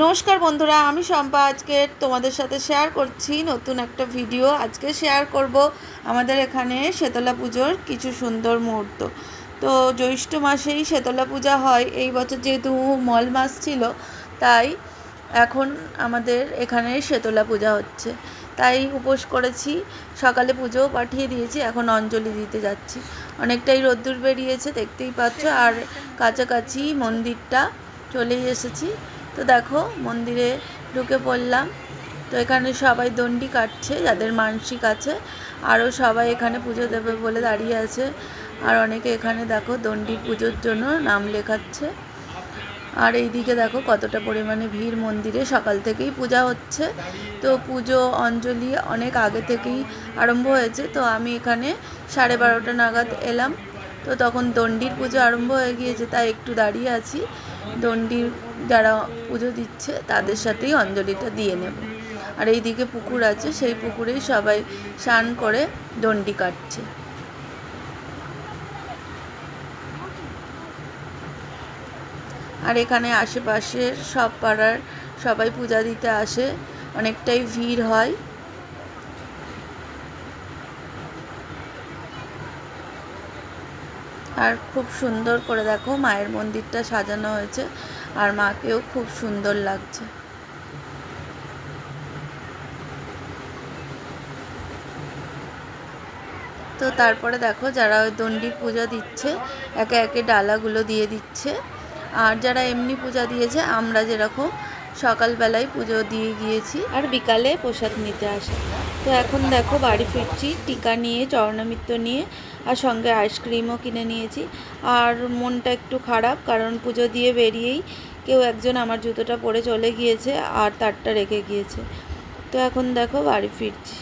নমস্কার বন্ধুরা, আমি শম্পা। আজকে তোমাদের সাথে শেয়ার করছি নতুন একটা ভিডিও। আজকে শেয়ার করব আমাদের এখানে শীতলা পুজোর কিছু সুন্দর মুহূর্ত। তো জ্যৈষ্ঠ মাসেই শীতলা পূজা হয়। এই বছর যেহেতু মল মাস ছিল, তাই এখন আমাদের এখানে শীতলা পূজা হচ্ছে। তাই উপোস করেছি, সকালে পুজোও পাঠিয়ে দিয়েছি, এখন অঞ্জলি দিতে যাচ্ছি। অনেকটাই রোদ্দুর বেরিয়েছে, দেখতেই পাচ্ছ। আর কাছাকাছি মন্দিরটা চলেই এসেছি। তো দেখো, মন্দিরে ঢুকে পড়লাম। তো এখানে সবাই দণ্ডি কাটছে, যাদের মানসিক আছে। আরও সবাই এখানে পুজো দেবে বলে দাঁড়িয়ে আছে। আর অনেকে এখানে দেখো দণ্ডির পুজোর জন্য নাম লেখাচ্ছে। আর এইদিকে দেখো কতটা পরিমাণে ভিড় মন্দিরে। সকাল থেকেই পূজা হচ্ছে। তো পুজো অঞ্জলি অনেক আগে থেকেই আরম্ভ হয়েছে। তো আমি এখানে 12:30 নাগাদ এলাম। তো তখন দণ্ডির পুজো আরম্ভ হয়ে গিয়েছে, তাই একটু দাঁড়িয়ে আছি। দণ্ডির যারা পুজো দিচ্ছে তাদের সাথেই অঞ্জলিটা দিয়ে নেব। আর এইদিকে পুকুর আছে, সেই পুকুরেই সবাই স্নান করে দণ্ডি কাটছে। আর এখানে আশেপাশের সব পাড়ার সবাই পূজা দিতে আসে, অনেকটাই ভিড় হয়। আর খুব সুন্দর করে দেখো মায়ের মন্দিরটা সাজানো হয়েছে, আর মাকেও খুব সুন্দর লাগছে। তো তারপরে দেখো যারা ওই দণ্ডির পূজা দিচ্ছে একে একে ডালাগুলো দিয়ে দিচ্ছে। আর যারা এমনি পূজা দিয়েছে, আমরা যেরকম সকালবেলায় পুজো দিয়ে গিয়েছি আর বিকালে প্রসাদ নিতে আসে। তো এখন দেখো বাড়ি ফিরছি টিকা নিয়ে, চরণামৃত্য নিয়ে, আর সঙ্গে আইসক্রিমও কিনে নিয়েছি। আর মনটা একটু খারাপ, কারণ পুজো দিয়ে বেরিয়েই কেউ একজন আমার জুতোটা পরে চলে গিয়েছে আর তারটা রেখে গিয়েছে। তো এখন দেখো বাড়ি ফিরছি।